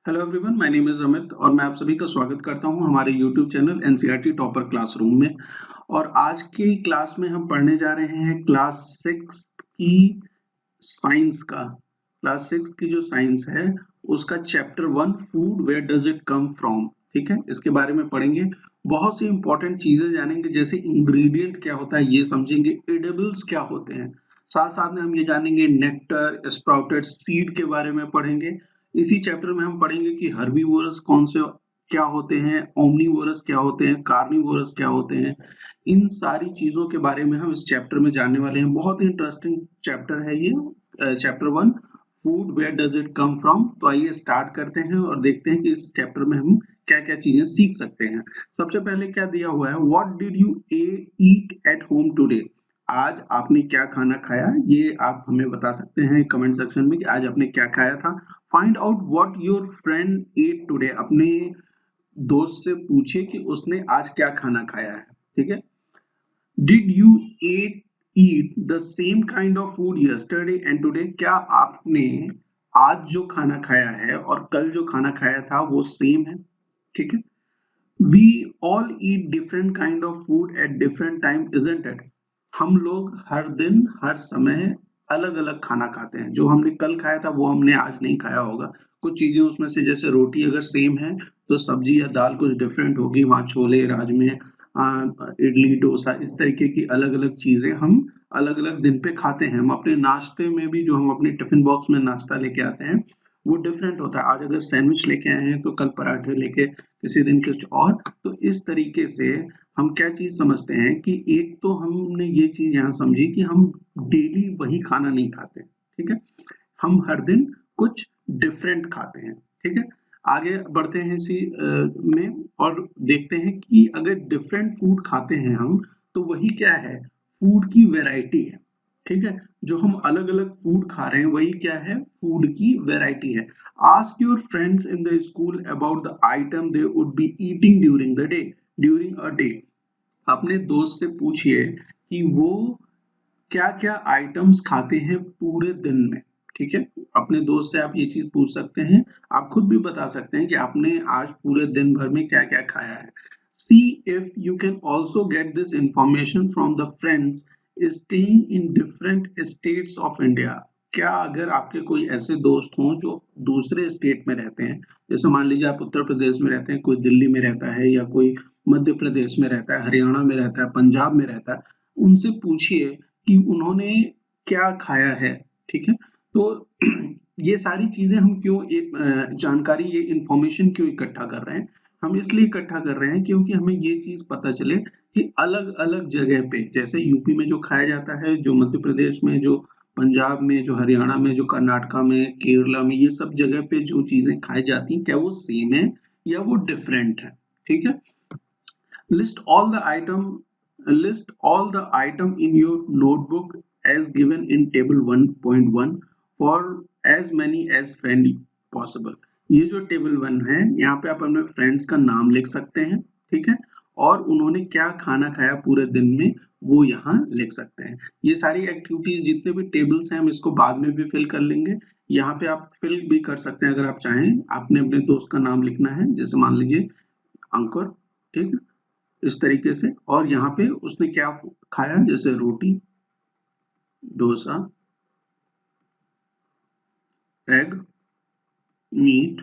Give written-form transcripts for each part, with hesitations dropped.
Hello everyone, my name is Amit और मैं आप सभी का स्वागत करता हूं हमारे YouTube channel NCERT topper classroom में। और आज की क्लास में हम पढ़ने जा रहे हैं क्लास 6 की साइंस का। क्लास 6 की जो साइंस है उसका chapter 1 food where does it come from. ठीक है, इसके बारे में पढ़ेंगे। बहुत सी इंपॉर्टेंट चीजें जानेंगे, जैसे इंग्रेडिएंट क्या होता है ये समझेंगे, एडिबल्स क्या होते हैं, साथ साथ में हम ये जानेंगे नेक्टर, स्प्राउटेड सीड के बारे में पढ़ेंगे। इसी चैप्टर में हम पढ़ेंगे कि हर्बीवोरस कौन से क्या होते हैं, ओमनीवोरस क्या होते हैं, कार्निवोरस क्या होते हैं। इन सारी चीजों के बारे में हम इस चैप्टर में जानने वाले हैं। बहुत ही इंटरेस्टिंग चैप्टर है ये, chapter 1 food where does it come from. तो आइए स्टार्ट करते हैं और देखते हैं कि इस चैप्टर में हम क्या क्या चीजें सीख सकते हैं। सबसे पहले क्या दिया हुआ है, what did you eat at home today. आज आपने क्या खाना खाया, ये आप हमें बता सकते हैं कमेंट सेक्शन में कि आज आपने क्या खाया था। Find out what your friend at today, अपने दोस्त से पूछे कि उसने आज क्या खाना खाया है। ठीक है, did you eat the same kind of food yesterday and today, क्या आपने आज जो खाना खाया है और कल जो खाना खाया था वो सेम है। ठीक है, we all eat different kind of food at different time, isn't it? हम लोग हर दिन हर समय अलग अलग खाना खाते हैं। जो हमने कल खाया था वो हमने आज नहीं खाया होगा। कुछ चीजें उसमें से, जैसे रोटी अगर सेम है तो सब्जी या दाल कुछ डिफरेंट होगी, वहाँ छोले राजमे इडली डोसा इस तरीके की अलग अलग चीजें हम अलग अलग दिन पे खाते हैं। हम अपने नाश्ते में भी, जो हम अपने टिफिन बॉक्स में नाश्ता लेके आते हैं वो डिफरेंट होता है। आज अगर सैंडविच लेके आए हैं तो कल पराठे लेके, किसी दिन कुछ और। तो इस तरीके से हम क्या चीज समझते हैं कि एक तो हमने ये चीज यहाँ समझी कि हम डेली वही खाना नहीं खाते। ठीक है, हम हर दिन कुछ डिफरेंट खाते हैं। ठीक है, आगे बढ़ते हैं इसी में और देखते हैं कि अगर डिफरेंट फूड खाते हैं हम तो वही क्या है, फूड की वैरायटी है। ठीक है, जो हम अलग अलग फूड खा रहे हैं वही क्या है, फूड की वैरायटी है। Ask your friends in the school about the item they would be eating during a day. अपने दोस्त से पूछिए कि वो क्या क्या आइटम्स खाते हैं पूरे दिन में। ठीक है, अपने दोस्त से आप ये चीज पूछ सकते हैं। आप खुद भी बता सकते हैं कि आपने आज पूरे दिन भर में क्या क्या खाया है। See if you can also get this information from the friends staying in different states of India. क्या अगर आपके कोई ऐसे दोस्त हों जो दूसरे स्टेट में रहते हैं, जैसे मान लीजिए आप उत्तर प्रदेश में रहते हैं, कोई दिल्ली में रहता है, या कोई मध्य प्रदेश में रहता है, हरियाणा में रहता है, पंजाब में रहता है, उनसे पूछिए कि उन्होंने क्या खाया है। ठीक है, तो ये सारी चीजें हम क्यों एक जानकारी, ये इंफॉर्मेशन क्यों इकट्ठा कर रहे हैं, हम इसलिए इकट्ठा कर रहे हैं क्योंकि हमें ये चीज पता चले कि अलग अलग जगह पे, जैसे यूपी में जो खाया जाता है, जो मध्य प्रदेश में, जो पंजाब में, जो हरियाणा में, जो कर्नाटका में, केरला में, ये सब जगह पे जो चीजें खाई जाती हैं क्या वो सेम है या वो डिफरेंट है। ठीक है, List all the item in your notebook as given in table 1.1 for as many as friend possible। ये जो टेबल 1 है, यहाँ पे आप अपने फ्रेंड्स का नाम लिख सकते हैं। ठीक है, और उन्होंने क्या खाना खाया पूरे दिन में वो यहाँ लिख सकते हैं। ये सारी एक्टिविटीज जितने भी टेबल्स हैं हम इसको बाद में भी फिल कर लेंगे। यहाँ पे आप फिल भी कर सकते हैं अगर आप चाहें। आपने अपने दोस्त का नाम लिखना है, जैसे मान लीजिए अंकुर। ठीक है, इस तरीके से। और यहाँ पे उसने क्या खाया, जैसे रोटी, डोसा, एग, मीट,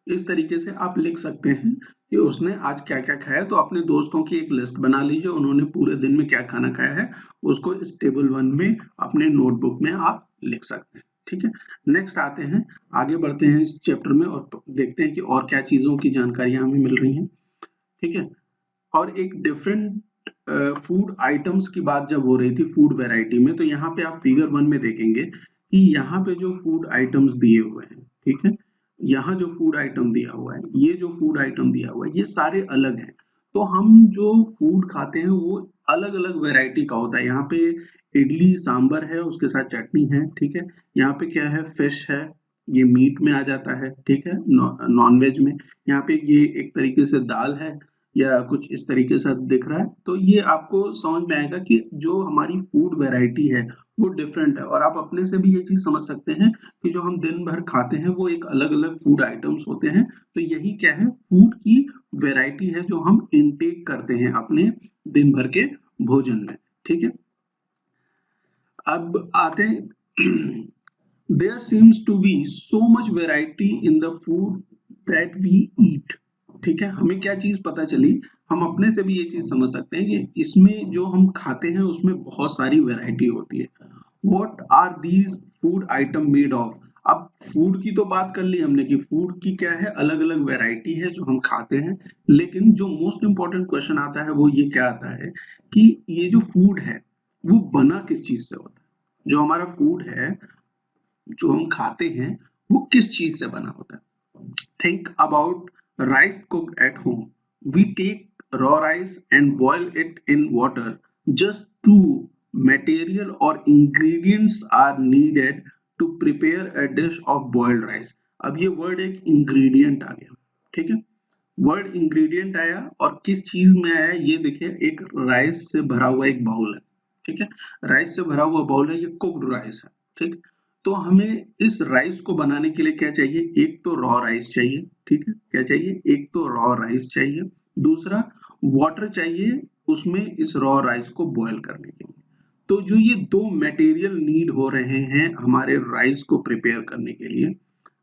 इस तरीके से आप लिख सकते हैं कि उसने आज क्या क्या खाया। तो अपने दोस्तों की एक लिस्ट बना लीजिए, उन्होंने पूरे दिन में क्या खाना खाया है, उसको इस टेबल 1 में अपने नोटबुक में आप लिख सकते हैं। ठीक है, नेक्स्ट आते हैं, आगे बढ़ते हैं इस चैप्टर में और देखते हैं कि और क्या चीजों की जानकारियां हमें मिल रही हैं। ठीक है, और एक डिफरेंट फूड आइटम्स की बात जब हो रही थी फूड वैरायटी में, तो यहाँ पे आप फिगर 1 में देखेंगे कि यहाँ पे जो फूड आइटम्स दिए हुए हैं, ठीक है, यहाँ जो फूड आइटम दिया हुआ है, ये जो फूड आइटम दिया हुआ है, ये सारे अलग हैं। तो हम जो फूड खाते हैं वो अलग अलग वैरायटी का होता है। यहाँ पे इडली सांबर है, उसके साथ चटनी है। ठीक है, यहाँ पे क्या है, फिश है, ये मीट में आ जाता है। ठीक है, नॉन वेज में। यहाँ पे ये एक तरीके से दाल है, या कुछ इस तरीके से दिख रहा है, तो ये आपको समझ में आएगा कि जो हमारी फूड वैरायटी है वो डिफरेंट है। और आप अपने से भी ये चीज समझ सकते हैं कि जो हम दिन भर खाते हैं वो एक अलग अलग फूड आइटम्स होते हैं। तो यही क्या है, फूड की वैरायटी है जो हम इनटेक करते हैं अपने दिन भर के भोजन में। ठीक है, अब आते हैं there seems to be so much variety in the food that we eat। ठीक है, हमें क्या चीज पता चली, हम अपने से भी ये चीज समझ सकते हैं कि इसमें जो हम खाते हैं उसमें बहुत सारी वैरायटी होती है। What are these food item made of? अब फूड की तो बात कर ली हमने कि फूड की क्या है, अलग अलग वैरायटी है जो हम खाते हैं। लेकिन जो मोस्ट इंपॉर्टेंट क्वेश्चन आता है वो ये क्या आता है कि ये जो फूड है वो बना किस चीज से होता है। जो हमारा फूड है जो हम खाते हैं वो किस चीज से बना होता है। Think about rice cooked at home. We take raw rice and boil it in water. Just to material or ingredients are needed to prepare a dish of boiled rice। अब ये वर्ड एक इंग्रेडिएंट आ गया। ठीक है, word ingredient आया और किस चीज में आया ये देखिए, एक राइस से भरा हुआ एक बाउल है। ठीक है, राइस से भरा हुआ बाउल है, ये कुक्ड राइस है। ठीक, तो हमें इस राइस को बनाने के लिए क्या चाहिए, एक तो रॉ राइस चाहिए। ठीक है, क्या चाहिए, एक तो रॉ राइस चाहिए, दूसरा वाटर चाहिए उसमें इस रॉ राइस को बॉयल करने के लिए। तो जो ये दो मटेरियल नीड हो रहे हैं हमारे राइस को प्रिपेयर करने के लिए,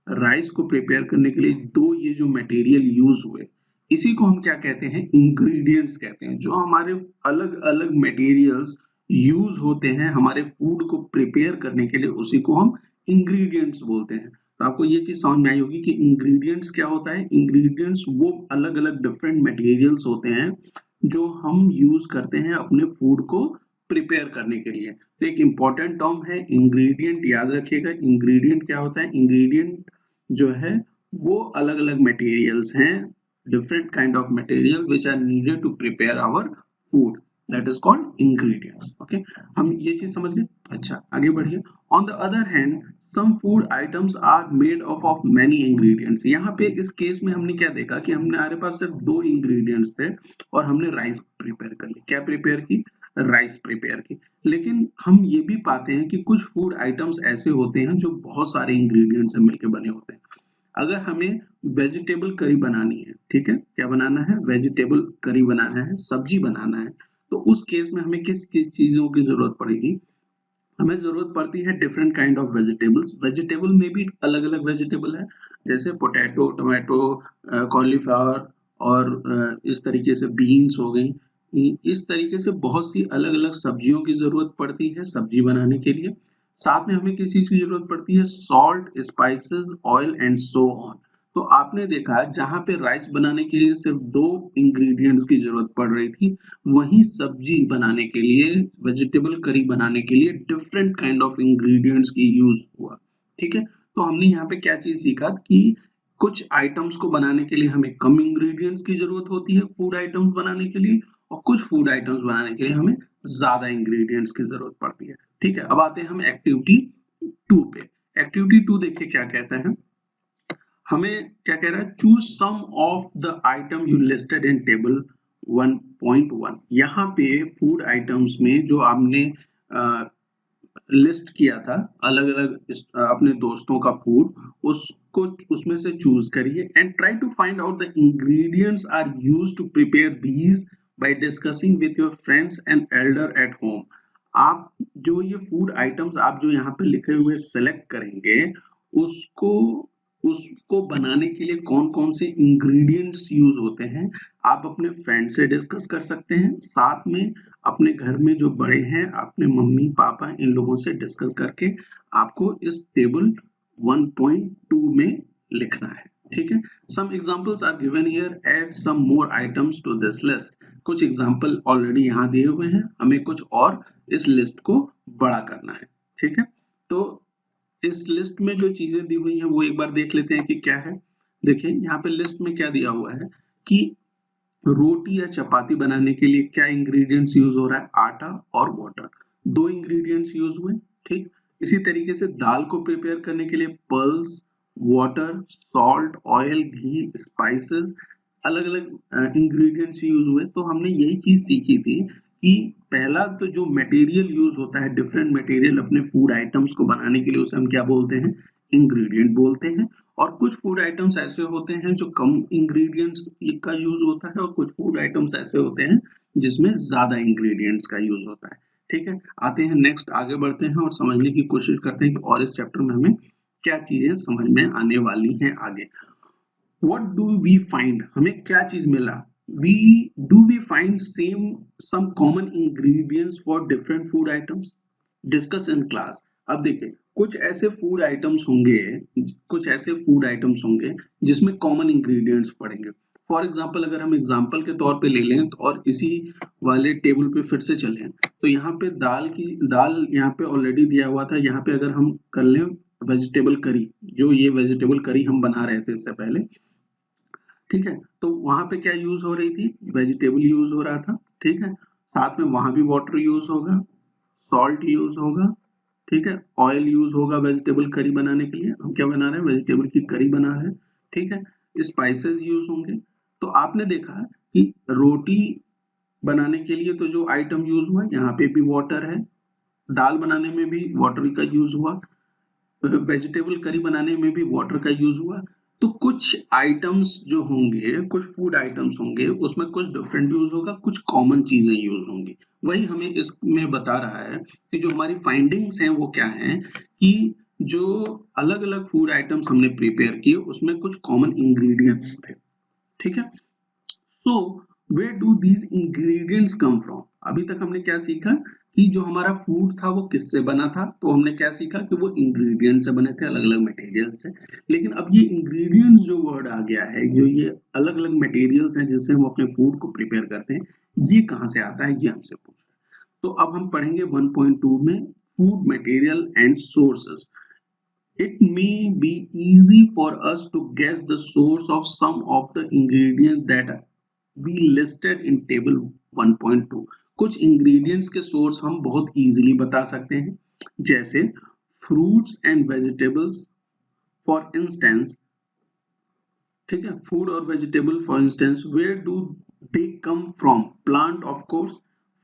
राइस को प्रिपेयर करने के लिए दो ये जो मटेरियल यूज हुए, इसी को हम क्या कहते हैं, इंग्रेडिएंट्स कहते हैं। जो हमारे अलग अलग मटेरियल्स यूज होते हैं हमारे फूड को प्रिपेयर करने के लिए, उसी को हम इंग्रेडिएंट्स बोलते हैं। तो आपको ये चीज समझ में आई होगी कि इंग्रेडिएंट्स क्या होता है। इंग्रेडिएंट्स वो अलग अलग डिफरेंट मटेरियल्स होते हैं जो हम यूज करते हैं अपने फूड को प्रिपेयर करने के लिए। तो एक इंपॉर्टेंट टर्म है इंग्रेडिएंट, याद रखिएगा। इंग्रेडिएंट क्या होता है, इंग्रेडिएंट जो है वो अलग अलग मटेरियल्स हैं, different kind of material which are needed to prepare our food, that is called ingredients. Okay, हम ये चीज समझ गए। अच्छा, आगे बढ़िए। On the other hand some food items are made up of many ingredients. यहाँ पे इस केस में हमने क्या देखा कि हमारे पास सिर्फ दो इंग्रेडिएंट्स थे और हमने राइस प्रिपेयर कर ली। क्या प्रिपेयर की, राइस प्रिपेयर की। लेकिन हम ये भी पाते हैं कि कुछ फूड आइटम्स ऐसे होते हैं जो बहुत सारे इंग्रेडिएंट्स से मिलकर बने होते हैं। अगर हमें वेजिटेबल करी बनानी है, ठीक है, क्या बनाना है, वेजिटेबल करी बनाना है, सब्जी बनाना है, तो उस केस में हमें किस किस चीजों की जरूरत पड़ेगी, हमें जरूरत पड़ती है different kind of vegetables. Vegetable में भी अलग अलग वेजिटेबल है, जैसे पोटैटो, टोमेटो, कॉलीफ्लावर और इस तरीके से बीन्स हो गई। इस तरीके से बहुत सी अलग अलग सब्जियों की जरूरत पड़ती है सब्जी बनाने के लिए। साथ में हमें किस चीज की जरूरत पड़ती है, salt, spices, oil and so on. तो आपने देखा जहां पे राइस बनाने के लिए सिर्फ दो इंग्रेडिएंट्स की जरूरत पड़ रही थी, वहीं सब्जी बनाने के लिए, वेजिटेबल करी बनाने के लिए डिफरेंट काइंड ऑफ इंग्रेडिएंट्स की यूज हुआ। ठीक है, तो हमने यहाँ पे क्या चीज सीखा कि कुछ आइटम्स को बनाने के लिए हमें कम इंग्रेडिएंट्स की जरूरत होती है फूड आइटम्स बनाने के लिए, और कुछ फूड आइटम्स बनाने के लिए हमें ज्यादा इंग्रेडिएंट्स की जरूरत पड़ती है। ठीक है, अब आते हैं हम एक्टिविटी 2 पे। एक्टिविटी 2 देखिए क्या कहता है, हमें क्या कह रहा है, choose some of the item you listed in table 1.1। यहाँ पे फूड आइटम्स में जो आपने लिस्ट किया था अलग अलग अपने दोस्तों का फूड, उसको उसमें से चूज करिए and try to find out the ingredients are used to prepare these by discussing with your friends and elder at home. आप जो ये फूड आइटम्स आप जो यहाँ पे लिखे हुए सेलेक्ट करेंगे, उसको उसको बनाने के लिए कौन कौन से इंग्रेडिएंट्स यूज होते हैं आप अपने फ्रेंड से डिस्कस कर सकते हैं। साथ में अपने घर में जो बड़े हैं, अपने मम्मी पापा, इन लोगों से डिस्कस करके आपको इस टेबल 1.2 में लिखना है। ठीक है, some examples are given here, add some more items to this list. कुछ एग्जांपल ऑलरेडी यहाँ दिए हुए हैं, हमें कुछ और इस लिस्ट को बड़ा करना है। ठीक है, तो इस लिस्ट में जो चीजें दी हुई हैं वो एक बार देख लेते हैं कि क्या है। देखिए यहाँ पे लिस्ट में क्या दिया हुआ है कि रोटी या चपाती बनाने के लिए क्या इंग्रेडिएंट्स यूज हो रहा है, आटा और वाटर, दो इंग्रेडिएंट्स यूज हुए। ठीक, इसी तरीके से दाल को प्रिपेयर करने के लिए पल्स, वाटर, सॉल्ट, ऑयल, घी, स्पाइसेस, अलग अलग इंग्रेडिएंट्स यूज हुए। तो हमने यही चीज सीखी थी कि पहला तो जो मटेरियल यूज होता है, डिफरेंट मटेरियल अपने फूड आइटम्स को बनाने के लिए, उसे हम क्या बोलते हैं, इंग्रेडिएंट बोलते हैं। और कुछ फूड आइटम्स ऐसे होते हैं जो कम इंग्रेडिएंट्स का यूज होता है, और कुछ फूड आइटम्स ऐसे होते हैं जिसमें ज्यादा इंग्रेडिएंट्स का यूज होता है। ठीक है, आते हैं नेक्स्ट, आगे बढ़ते हैं और समझने की कोशिश करते हैं कि और इस चैप्टर में हमें क्या चीजें समझ में आने वाली हैं आगे। What do we find? हमें क्या चीज मिला? We find some common ingredients for different food items? Discuss in class. अब देखिए, कुछ ऐसे फूड आइटम्स होंगे जिसमें कॉमन इंग्रेडिएंट्स पड़ेंगे। फॉर एग्जाम्पल अगर हम एग्जाम्पल के तौर पे ले लें तो, और इसी वाले टेबल पे फिर से चलें, तो यहाँ पे दाल यहाँ पे ऑलरेडी दिया हुआ था। यहाँ पे अगर हम कर लें वेजिटेबल करी, जो ये वेजिटेबल करी हम बना रहे थे इससे पहले, ठीक है, तो वहां पे क्या यूज हो रही थी, वेजिटेबल यूज हो रहा था। ठीक है, साथ में वहां भी वाटर यूज होगा, सॉल्ट यूज होगा, ठीक है, ऑयल यूज होगा वेजिटेबल करी बनाने के लिए। हम क्या बना रहे हैं, वेजिटेबल की करी बना रहे हैं। ठीक है, स्पाइसेस यूज होंगे। तो आपने देखा कि रोटी बनाने के लिए तो जो आइटम यूज हुआ, यहाँ पे भी वाटर है। दाल बनाने में भी वाटर का यूज हुआ, वेजिटेबल करी बनाने में भी वाटर का यूज हुआ। तो कुछ आइटम्स जो होंगे, कुछ फूड आइटम्स होंगे, उसमें कुछ डिफरेंट यूज होगा, कुछ कॉमन चीजें यूज होंगी। वही हमें इसमें बता रहा है कि जो हमारी फाइंडिंग्स हैं वो क्या हैं, कि जो अलग अलग फूड आइटम्स हमने प्रिपेयर किए उसमें कुछ कॉमन इंग्रेडिएंट्स थे। ठीक है, so where do these ingredients come from? अभी तक हमने क्या सीखा कि जो हमारा फूड था वो किससे बना था, तो हमने क्या सीखा कि वो इंग्रेडिएंट से बने थे, अलग अलग मटेरियल से। लेकिन अब ये इंग्रेडिएंट्स जो वर्ड आ गया है, जो ये अलग अलग मटेरियल्स हैं जिससे हम अपने फूड को प्रिपेयर करते हैं, ये कहाँ से आता है, ये हमसे पूछ रहा है। तो अब हम पढ़ेंगे 1.2 में food material and sources. It may be easy for us to guess the source of some of the ingredients that we listed in table 1.2। कुछ ingredients के source हम बहुत easily बता सकते हैं, जैसे fruits and vegetables for instance। ठीक है, food और vegetable for instance, where do they come from? Plant of course।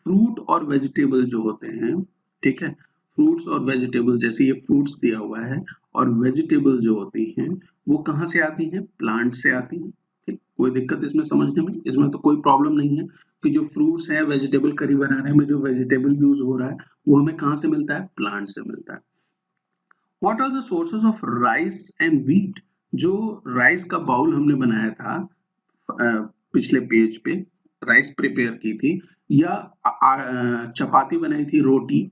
fruit और vegetable जो होते हैं, ठीक है, फ्रूट्स और वेजिटेबल, जैसे ये फ्रूट्स दिया हुआ है, और वेजिटेबल जो होती हैं वो कहाँ से आती हैं, प्लांट से आती हैं। ठीक, कोई दिक्कत इसमें समझने में, इसमें तो कोई प्रॉब्लम नहीं है कि जो फ्रूट्स है, वेजिटेबल करी बनाने में जो वेजिटेबल यूज हो रहा है वो हमें कहाँ से मिलता है, प्लांट से मिलता है। What are the sources of rice and wheat? जो राइस का बाउल हमने बनाया था पिछले पेज पे, राइस प्रिपेयर की थी, या चपाती बनाई थी, रोटी,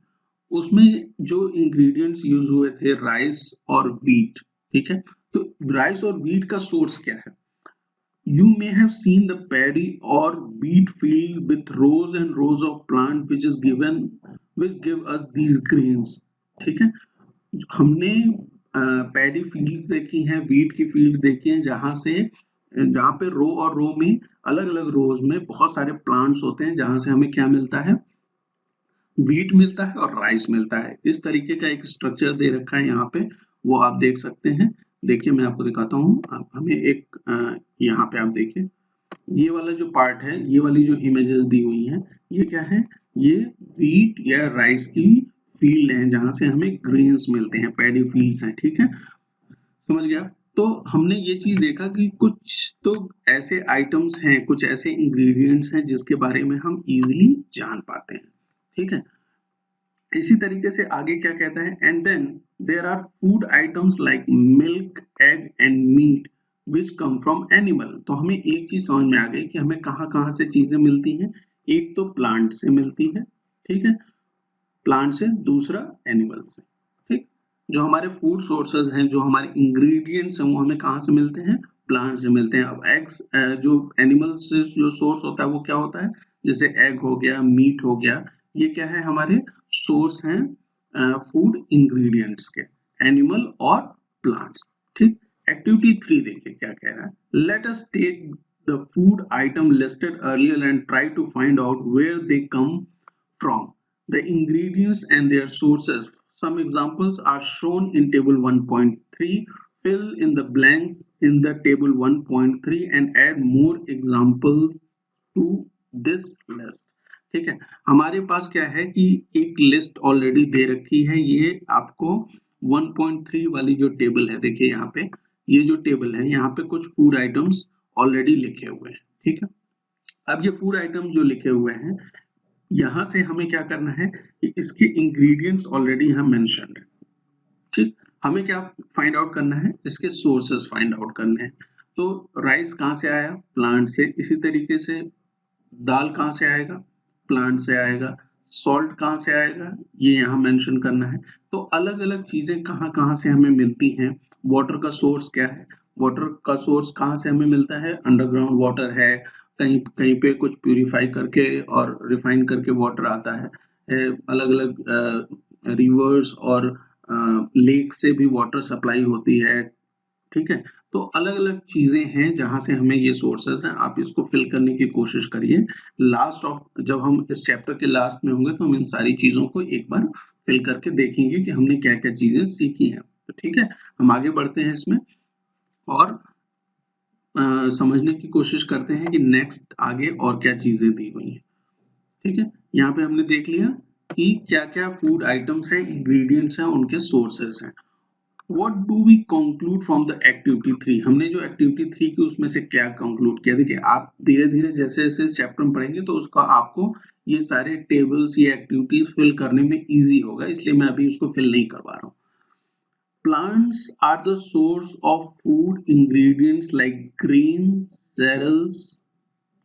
उसमें जो इंग्रेडिएंट्स यूज हुए थे राइस और व्हीट। ठीक है, तो राइस और व्हीट का सोर्स क्या है? You may have seen the paddy or wheat field with rows and rows of plant which give us these grains। ठीक है, हमने पैडी फील्ड्स देखी हैं, व्हीट की फील्ड देखी है, जहां पे रो और रो में, अलग अलग रोज में बहुत सारे प्लांट्स होते हैं, जहां से हमें क्या मिलता है, व्हीट मिलता है और राइस मिलता है। इस तरीके का एक स्ट्रक्चर दे रखा है यहाँ पे, वो आप देख सकते हैं। देखिए मैं आपको दिखाता हूँ, आप हमें एक यहाँ पे आप देखिए, ये वाला जो पार्ट है, ये वाली जो इमेजेस दी हुई हैं, ये क्या है, ये व्हीट या राइस की फील्ड है, जहां से हमें ग्रेन्स मिलते हैं, पैडी फील्ड्स हैं। ठीक है, समझ गया। तो हमने ये चीज देखा कि कुछ तो ऐसे आइटम्स हैं, कुछ ऐसे इंग्रेडिएंट्स हैं जिसके बारे में हम इजीली जान पाते हैं। ठीक है, इसी तरीके से आगे क्या कहता है, and then there are food items like milk, egg and meat which come from animal. तो हमें एक चीज समझ में आ गई कि हमें कहाँ कहाँ से चीजें मिलती हैं। एक तो प्लांट से मिलती है, ठीक है, प्लांट से, दूसरा एनिमल से। ठीक, जो हमारे फूड सोर्सेज हैं, जो हमारे इंग्रेडिएंट्स हैं, वो हमें कहाँ से मिलते हैं, प्लांट से मिलते हैं। अब एग्स, जो एनिमल से जो सोर्स होता है वो क्या होता है, जैसे एग हो गया, मीट हो गया, ये क्या है, हमारे सोर्स हैं फूड इंग्रेडिएंट्स के, एनिमल और प्लांट्स। ठीक, एक्टिविटी 3 देखिए क्या कह रहा है, let us take the food item listed earlier and try to find out where they come from, the ingredients and their sources। Some examples are shown in table 1.3। fill in the blanks in the table 1.3 and add more examples to this list। ठीक है, हमारे पास क्या है कि एक list already दे रखी है। ये आपको 1.3 वाली जो टेबल है, देखिए यहाँ पे ये जो टेबल है, यहाँ पे कुछ फूड आइटम्स ऑलरेडी लिखे हुए हैं। ठीक है, अब ये फूड आइटम जो लिखे हुए हैं, यहाँ से हमें क्या करना है कि इसके इंग्रेडिएंट्स ऑलरेडी यहाँ मेंशन्ड है। ठीक, हमें क्या फाइंड आउट करना है, इसके सोर्सेस फाइंड आउट करने हैं। तो राइस कहाँ से आया, प्लांट से। इसी तरीके से दाल कहाँ से आएगा, प्लांट से आएगा। सॉल्ट कहाँ से आएगा, ये यहाँ मेंशन करना है। तो अलग अलग चीजें कहाँ कहाँ से हमें मिलती हैं। वाटर का सोर्स क्या है, वाटर का सोर्स कहाँ से हमें मिलता है, अंडरग्राउंड वाटर है। कहीं कहीं पे कुछ प्यूरिफाई करके और रिफाइन करके वाटर आता है। अलग अलग रिवर्स और लेक से भी वाटर सप्लाई होती है। ठीक है, तो अलग अलग चीजें हैं जहां से हमें ये सोर्सेस हैं। आप इसको फिल करने की कोशिश करिए। लास्ट ऑफ जब हम इस चैप्टर के लास्ट में होंगे तो हम इन सारी चीजों को एक बार फिल करके देखेंगे कि हमने क्या क्या चीजें सीखी हैं। तो ठीक है, हम आगे बढ़ते हैं इसमें और समझने की कोशिश करते हैं कि नेक्स्ट आगे और क्या चीजें दी हुई हैं। ठीक है, यहाँ पे हमने देख लिया कि क्या क्या फूड आइटम्स हैं, इंग्रेडिएंट्स हैं, उनके सोर्सेस हैं। What do we conclude from the activity 3? हमने जो activity 3 की उसमें से क्या conclude किया, देखिए आप धीरे धीरे जैसे जैसे इस चैप्टर में पढ़ेंगे तो उसका आपको ये सारे टेबल्स, ये एक्टिविटीज फिल करने में इजी होगा, इसलिए मैं अभी उसको फिल नहीं करवा रहा हूँ। Plants are the source of food ingredients like grains, cereals,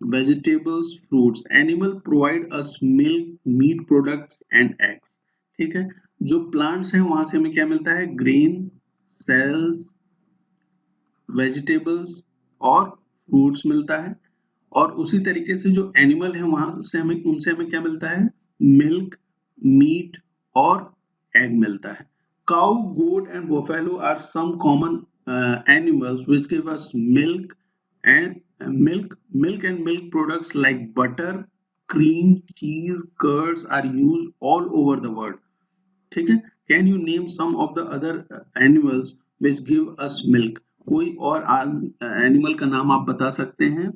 vegetables, fruits. Animal provide us milk, meat products and eggs. ठीक है, जो प्लांट्स हैं वहां से हमें क्या मिलता है, ग्रेन, सेल्स, वेजिटेबल्स और फ्रूट्स मिलता है। और उसी तरीके से जो एनिमल है वहां से हमें उनसे हमें क्या मिलता है, मिल्क, मीट और एग मिलता है। Cow, goat and buffalo are some common animals which give us milk and milk products like butter, cream, cheese, curds are used all over the world। ठीक है, can you name some of the other animals which give us milk, कोई और animal का नाम आप बता सकते हैं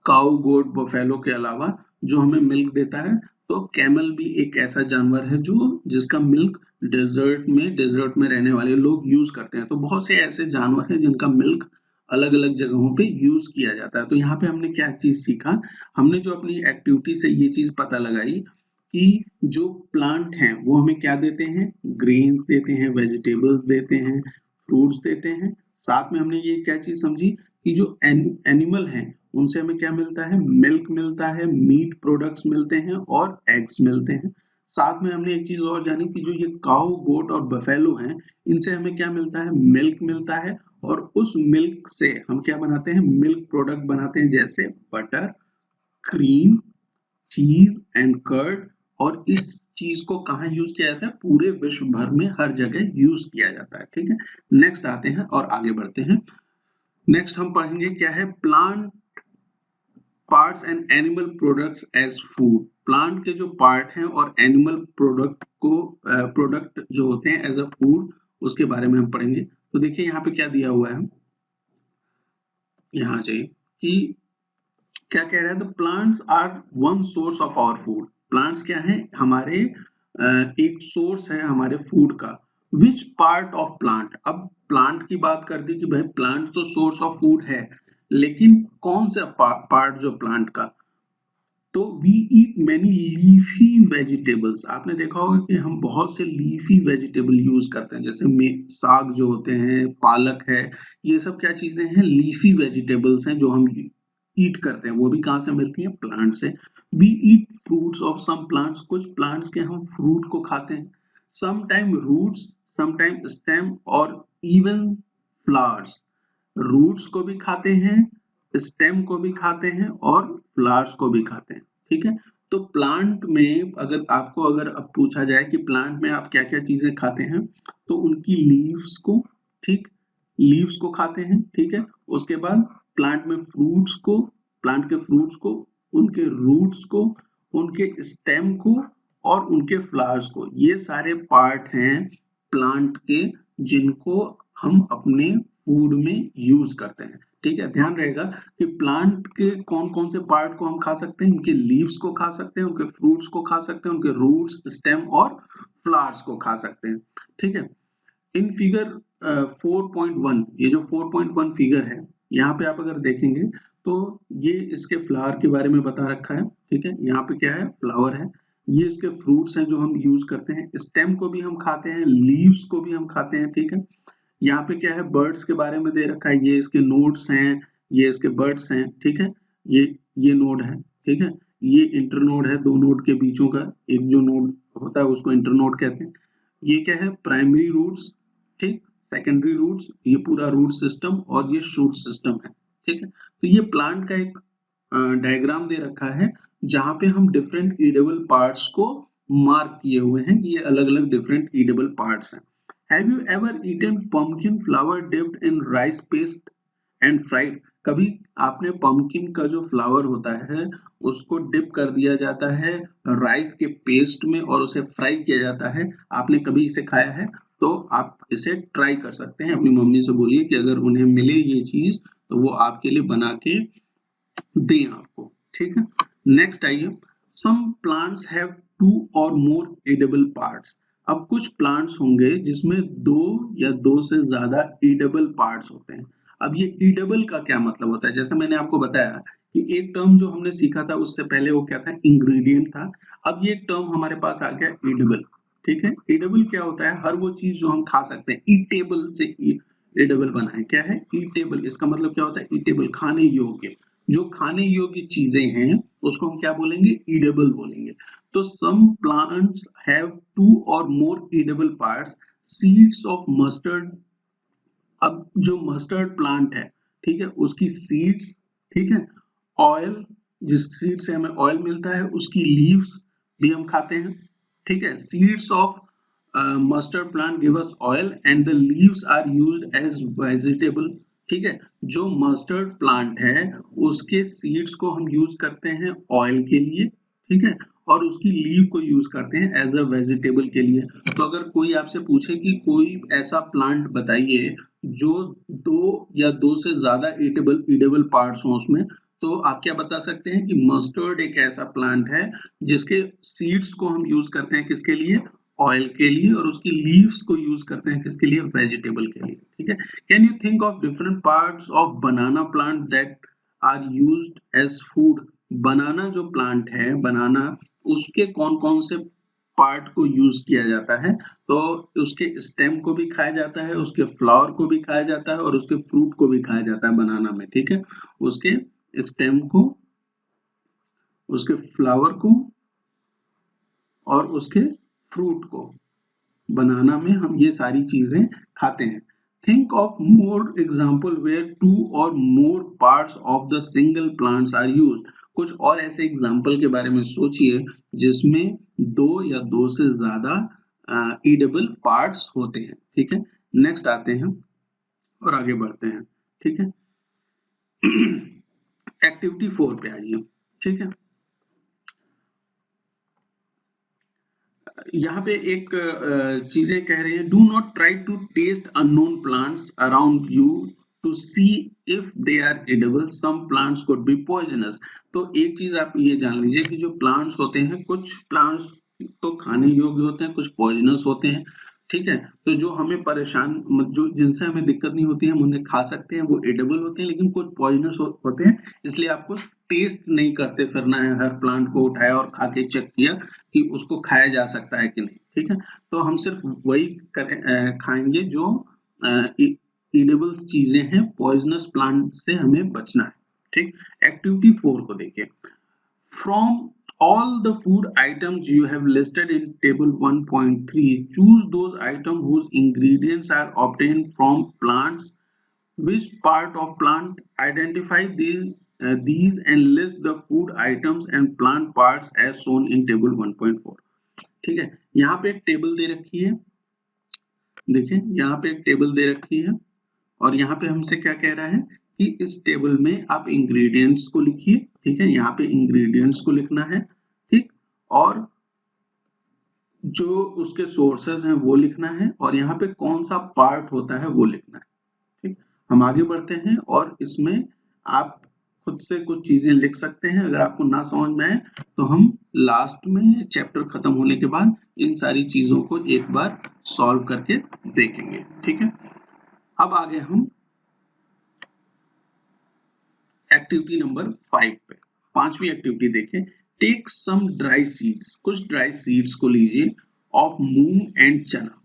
काउ, गोट, बफेलो के अलावा जो हमें मिल्क देता है। तो कैमल भी एक ऐसा जानवर है जो जिसका मिल्क डेजर्ट में रहने वाले लोग यूज करते हैं। तो बहुत से ऐसे जानवर हैं जिनका मिल्क अलग अलग जगहों पे यूज किया जाता है। तो यहाँ पे हमने क्या चीज सीखा, हमने जो अपनी एक्टिविटी से ये चीज पता लगाई कि जो प्लांट हैं वो हमें क्या देते हैं, ग्रेन्स देते हैं, वेजिटेबल्स देते हैं, फ्रूट्स देते हैं। साथ में हमने ये क्या चीज समझी कि जो एनिमल हैं उनसे हमें क्या मिलता है, मिल्क मिलता है, मीट प्रोडक्ट्स मिलते हैं और एग्स मिलते हैं। साथ में हमने एक चीज और जानी कि जो ये काऊ, गोट और बफेलो हैं इनसे हमें क्या मिलता है, मिल्क मिलता है। और उस मिल्क से हम क्या बनाते हैं, मिल्क प्रोडक्ट बनाते हैं, जैसे बटर, क्रीम, चीज एंड कर्ड। और इस चीज को कहाँ यूज किया जाता है, पूरे विश्व भर में हर जगह यूज किया जाता है। ठीक है, नेक्स्ट आते हैं और आगे बढ़ते हैं। नेक्स्ट हम पढ़ेंगे क्या है, plant parts and animal products as food. Plant के जो पार्ट हैं और एनिमल प्रोडक्ट जो होते हैं एज अ फूड, उसके बारे में हम पढ़ेंगे। तो देखिए यहाँ पे क्या दिया हुआ है, यहाँ चाहिए कि क्या कह रहा है, the plants are one source of our food. Plants क्या है, हमारे एक सोर्स है हमारे फूड का। विच पार्ट ऑफ प्लांट, अब प्लांट की बात कर दी कि भाई प्लांट तो सोर्स ऑफ फूड है, लेकिन कौन सा पार्ट जो प्लांट का, तो we eat many leafy vegetables. आपने देखा होगा कि हम बहुत से लीफी वेजिटेबल यूज करते हैं, जैसे साग जो होते हैं, पालक है, ये सब क्या चीजें हैं, लीफी वेजिटेबल्स हैं जो हम ईट करते हैं। वो भी कहाँ से मिलती हैं, प्लांट से। We eat fruits of some plants, कुछ प्लांट्स के हम फ्रूट को खाते हैं। समटाइम रूट्स, समटाइम स्टेम और इवन फ्लावर्स। रूट्स को भी खाते हैं, स्टेम को भी खाते हैं और फ्लावर्स को भी खाते हैं। ठीक है, तो प्लांट में अगर अब पूछा जाए कि प्लांट में आप क्या क्या चीजें खाते हैं, तो उनकी लीव्स को, ठीक, लीव्स को खाते हैं। ठीक है, उसके बाद प्लांट में फ्रूट्स को, प्लांट के फ्रूट्स को, उनके रूट्स को, उनके स्टेम को और उनके फ्लावर्स को। ये सारे पार्ट हैं प्लांट के जिनको हम अपने फूड में यूज करते हैं। ठीक है, ध्यान रहेगा कि प्लांट के कौन कौन से पार्ट को हम खा सकते हैं। उनके लीव्स को खा सकते हैं, उनके फ्रूट्स को खा सकते हैं, उनके रूट्स, स्टेम और फ्लावर्स को खा सकते हैं। ठीक है, इन फिगर 4.1, ये जो 4.1 फिगर है, यहाँ पे आप अगर देखेंगे तो ये इसके फ्लावर के बारे में बता रखा है। ठीक है, यहाँ पे क्या है, फ्लावर है, ये इसके फ्रूट्स हैं जो हम यूज करते हैं, स्टेम को भी हम खाते हैं, लीव्स को भी हम खाते हैं। ठीक है, यहाँ पे क्या है, बर्ड्स के बारे में दे रखा है, ये इसके नोड्स हैं, ये इसके बर्ड्स हैं। ठीक है, ये नोड है। ठीक है, ये इंटरनोड है, दो नोड के बीचों का एक जो नोड होता है उसको इंटरनोड कहते हैं। ये क्या है, प्राइमरी रूट्स, ठीक, सेकेंडरी रूट्स, ये पूरा रूट सिस्टम और ये शूट सिस्टम है। ठीक है, तो ये प्लांट का एक डायग्राम दे रखा है जहां पे हम डिफरेंट ईडेबल पार्ट्स को मार्क किए हुए हैं, ये अलग अलग डिफरेंट ईडेबल पार्ट्स हैं। Have you ever eaten pumpkin flower dipped in rice paste and fried? कभी आपने पम्पकिन का जो फ्लावर होता है उसको डिप कर दिया जाता है राइस के पेस्ट में और उसे फ्राई किया जाता है, आपने कभी इसे खाया है? तो आप इसे ट्राई कर सकते हैं, अपनी मम्मी से बोलिए कि अगर उन्हें मिले ये चीज तो वो आपके लिए बना के दें आपको। ठीक है, नेक्स्ट आइए, सम प्लांट्स हैव 2 और मोर एडिबल पार्ट्स। अब कुछ प्लांट्स होंगे जिसमें 2 या 2 से ज्यादा एडिबल पार्ट्स होते हैं। अब ये एडिबल का क्या मतलब होता है, जैसे मैंने आपको बताया कि एक टर्म जो हमने सीखा था उससे पहले वो क्या था, इंग्रेडिएंट था। अब ये एक टर्म हमारे पास आ गया एडिबल। ठीक है, एडिबल क्या होता है, हर वो चीज जो हम खा सकते हैं, ईटेबल से एडिबल बना है, क्या है, ईटेबल, इसका मतलब क्या होता है, ईटेबल, खाने योग्य। जो खाने योग्य चीजें हैं उसको हम क्या बोलेंगे, ईडेबल बोलेंगे। तो सम प्लांट्स हैव 2 और more edible parts, seeds of mustard. अब जो मस्टर्ड प्लांट है, ठीक है, उसकी सीड्स, ठीक है, ऑयल, जिस सीड से हमें ऑयल मिलता है, उसकी लीव्स भी हम खाते हैं। ठीक है, seeds of mustard plant give us oil and the leaves are used as vegetable. ठीक है, जो मस्टर्ड प्लांट है उसके सीड्स को हम यूज करते हैं ऑयल के लिए। ठीक है, और उसकी लीव को यूज करते हैं एज अ वेजिटेबल के लिए। तो अगर कोई आपसे पूछे कि कोई ऐसा प्लांट बताइए जो 2 या 2 से ज्यादा ईडेबल पार्ट्स हों उसमें, तो आप क्या बता सकते हैं कि मस्टर्ड एक ऐसा प्लांट है जिसके सीड्स को हम यूज करते हैं किसके लिए, ऑयल के लिए, और उसकी लीव्स को यूज करते हैं किसके लिए, वेजिटेबल के लिए। ठीक है, can you think of different parts of banana plant that are used as food? Banana जो प्लांट है, बनाना, उसके कौन कौन से पार्ट को यूज किया जाता है? तो उसके स्टेम को भी खाया जाता है, उसके फ्लावर को भी खाया जाता है और उसके फ्रूट को भी खाया जाता है बनाना में। ठीक है, उसके स्टेम को, उसके फ्लावर को और उसके फ्रूट को, बनाना में हम ये सारी चीजें खाते हैं। Think of more example where 2 और more parts of the single plants are used. कुछ और ऐसे एग्जाम्पल के बारे में सोचिए जिसमें 2 या 2 से ज्यादा ईडेबल पार्ट्स होते हैं। ठीक है, नेक्स्ट आते हैं और आगे बढ़ते हैं। ठीक है, एक्टिविटी 4 पे आइए। ठीक है, यहाँ पे एक चीजें कह रहे हैं, do not try to taste unknown plants around you to see if they are edible, some plants could be poisonous. तो एक चीज आप ये जान लीजिए कि जो प्लांट्स होते हैं, कुछ प्लांट्स तो खाने योग्य होते हैं, कुछ पॉइजनस होते हैं। ठीक है, तो जो हमें परेशान, जो जिनसे हमें दिक्कत नहीं होती है, हम उन्हें खा सकते हैं, वो एडिबल होते हैं, लेकिन कुछ पॉइजनस होते हैं, इसलिए आपको टेस्ट नहीं करते फिरना है, हर प्लांट को उठाया और खा के चेक किया कि उसको खाया जा सकता है कि नहीं। ठीक है, तो हम सिर्फ वही खाएंगे जो ईडेबल चीजें हैं, पॉइजनस प्लांट से हमें बचना है। ठीक, एक्टिविटी 4 को देखिए, from all the food items you have listed in table 1.3, choose those items whose ingredients are obtained from plants. Which part of plant? Identify these and list the food items and plant parts as shown in table 1.4. ठीक है, यहाँ पे एक table दे रखी है, देखिए यहाँ पे एक टेबल दे रखी है और यहाँ पे हमसे क्या कह रहा है कि इस टेबल में आप इंग्रेडिएंट्स को लिखिए। ठीक है, यहाँ पे इंग्रेडिएंट्स को लिखना है। ठीक, और जो उसके सोर्सेस हैं वो लिखना है और यहाँ पे कौन सा पार्ट होता है वो लिखना है। ठीक, हम आगे बढ़ते हैं और इसमें आप खुद से कुछ चीजें लिख सकते हैं। अगर आपको ना समझ में आए तो हम लास्ट में चैप्टर खत्म होने के बाद इन सारी चीजों को एक बार सॉल्व करके देखेंगे। ठीक है, अब आगे हम एक्टिविटी नंबर 5 पे, पांचवी एक्टिविटी देखें। टेक सम ड्राई सीड्स, कुछ ड्राई सीड्स को लीजिए ऑफ मूंग एंड चना।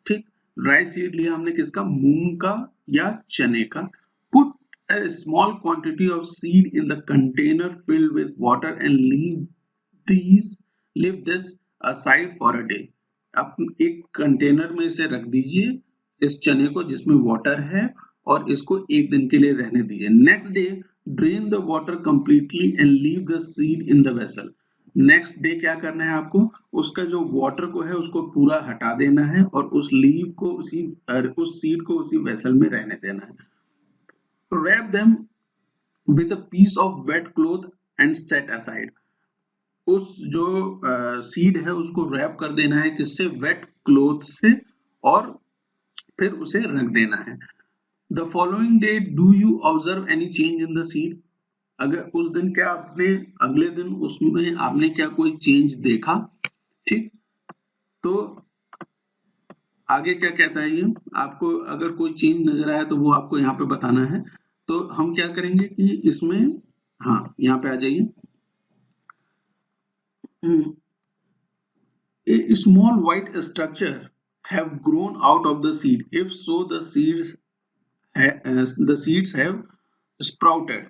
ठीक, ड्राई सीड लिया हमने किसका, मूंग का या चने का। Put a small quantity of seed in the container filled with water and leave this aside for a day. आप एक कंटेनर में इसे रख दीजिए, इस चने को जिसमें वाटर है, और इसको एक दिन के लिए रहने दीजिए। Next day drain the water completely and leave the seed in the vessel. Next day क्या करना है आपको, उसका जो वाटर को है उसको पूरा हटा देना है और उस लीव को उस सीड को उसी वेसल में रहने देना है। Wrap them with a piece of wet cloth and set aside. उस जो सीड है उसको रैप कर देना है किससे, वेट क्लोथ से, और फिर उसे रख देना है। The following day do you observe any change in the seed. अगर उस दिन क्या आपने, अगले दिन उसमें आपने क्या कोई चेंज देखा। ठीक, तो आगे क्या कहता है ये, आपको अगर कोई चेंज नजर आया तो वो आपको यहाँ पे बताना है। तो हम क्या करेंगे कि इसमें, हाँ यहाँ पे आ जाइए। A small white structure have grown out of the seed. If so, the seeds have sprouted.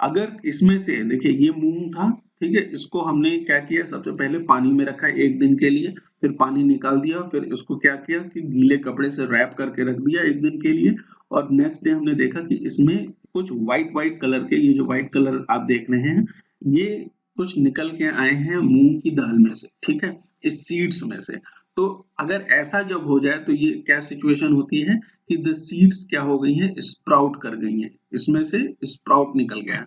अगर इसमें से देखिए ये मूंग था, ठीक है, इसको हमने क्या किया, सबसे पहले पानी में रखा एक दिन के लिए, फिर पानी निकाल दिया, फिर इसको क्या किया कि गीले कपड़े से रैप करके रख दिया एक दिन के लिए, और नेक्स्ट डे हमने देखा कि इसमें कुछ व्हाइट कलर के, ये जो व्हाइट कलर आप देख रहे हैं, ये कुछ निकल के आए हैं मूंग की दाल में से। ठीक है, इस सीड्स में से। तो अगर ऐसा जब हो जाए तो ये क्या सिचुएशन होती है कि द सीड्स क्या हो गई हैं, स्प्राउट कर गई हैं, इसमें से स्प्राउट निकल गया।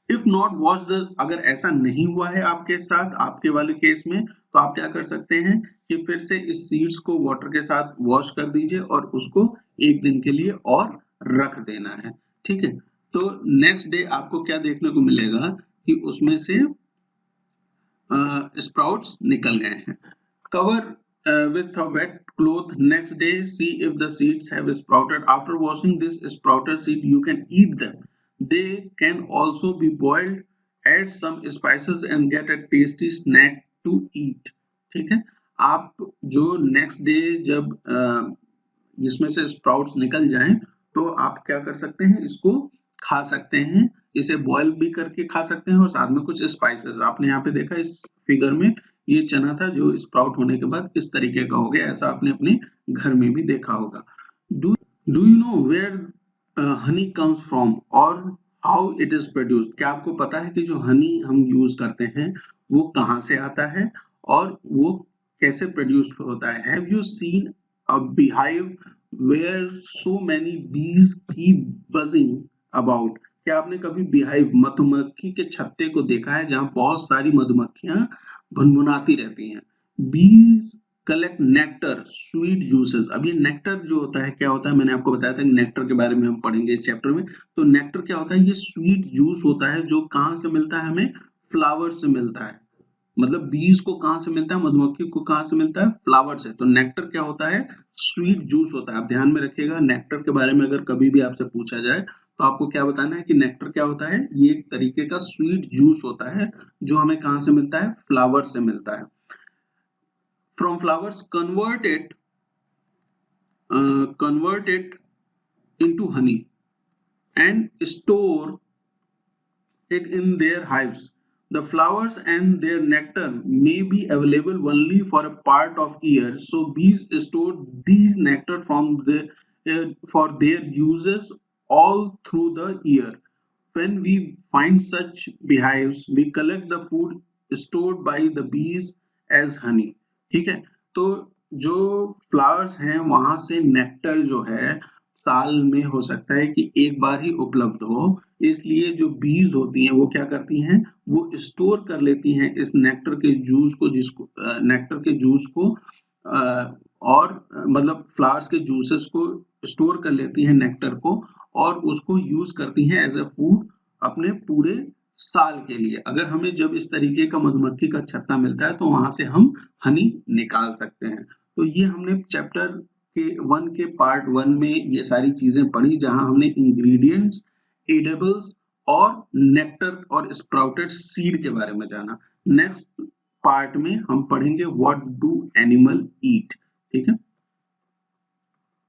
इफ नॉट वॉश द, अगर ऐसा नहीं हुआ है आपके साथ, आपके वाले केस में, तो आप क्या कर सकते हैं कि फिर से इस सीड्स को वाटर के साथ वॉश कर दीजिए और उसको एक दिन के लिए और रख देना है। ठीक है, तो नेक्स्ट डे आपको क्या देखने को मिलेगा कि उसमें से sprouts निकल गए हैं। Cover with a wet cloth. Next day, see if the seeds have sprouted. After washing this sprouted seed, you can eat them. They can also be boiled. Add some spices and get a tasty snack to eat. ठीक है, आप जो next day जब जिसमें से sprouts निकल जाएं तो आप क्या कर सकते हैं, इसको खा सकते हैं, इसे बॉईल भी करके खा सकते हैं, और साथ में कुछ स्पाइसेस, आपने यहाँ पे देखा इस फिगर में, ये चना था जो स्प्राउट होने के बाद इस तरीके का हो गया, ऐसा आपने अपने घर में भी देखा होगा। Do you know where honey comes from और हाउ इट इज प्रोड्यूस्ड। क्या आपको पता है कि जो हनी हम यूज करते हैं वो कहाँ से आता है और वो कैसे प्रोड्यूस होता है। Have you seen a beehive where so many bees keep buzzing about। क्या आपने कभी beehive, मधुमक्खी के छत्ते को देखा है जहां बहुत सारी मधुमक्खियां भुनभुनाती रहती हैं। bees collect nectar, sweet juices। अब ये नेक्टर जो होता है क्या होता है, मैंने आपको बताया था कि नेक्टर के बारे में हम पढ़ेंगे इस चैप्टर में। तो नेक्टर क्या होता है, ये स्वीट जूस होता है जो कहाँ से मिलता है, हमें फ्लावर से मिलता है। मतलब बीज को कहां से मिलता है, मधुमक्खी को कहां से मिलता है, फ्लावर से। तो नेक्टर क्या होता है, स्वीट जूस होता है। आप ध्यान में रखिएगा, नेक्टर के बारे में अगर कभी भी आपसे पूछा जाए तो आपको क्या बताना है कि नेक्टर क्या होता है, ये एक तरीके का स्वीट जूस होता है जो हमें कहां से मिलता है, फ्लावर से मिलता है। From flowers convert it into honey and store it in their hives. The flowers and their nectar may be available only for a part of year, so bees store these nectar for their uses all through the year. When we find such beehives, we collect the food stored by the bees as honey. ठीक है, तो जो flowers हैं वहां से nectar जो है साल में हो सकता है कि एक बार ही उपलब्ध हो, इसलिए जो बीज होती हैं वो क्या करती हैं, वो स्टोर कर लेती हैं इस नेक्टर के जूस को, जिसको नेक्टर के जूस को और मतलब फ्लावर्स के जूसेस को स्टोर कर लेती हैं नेक्टर को, और उसको यूज करती हैं एज अ फूड अपने पूरे साल के लिए। अगर हमें जब इस तरीके का मधुमक्खी का छत्ता मिलता है तो वहां से हम हनी निकाल सकते हैं। तो ये हमने चैप्टर के 1 के पार्ट 1 में ये सारी चीजें पढ़ी, जहां हमने इंग्रेडिएंट्स, एडेबल्स और नेक्टर और स्प्राउटेड सीड के बारे में जाना। नेक्स्ट पार्ट में हम पढ़ेंगे व्हाट डू एनिमल ईट। ठीक है।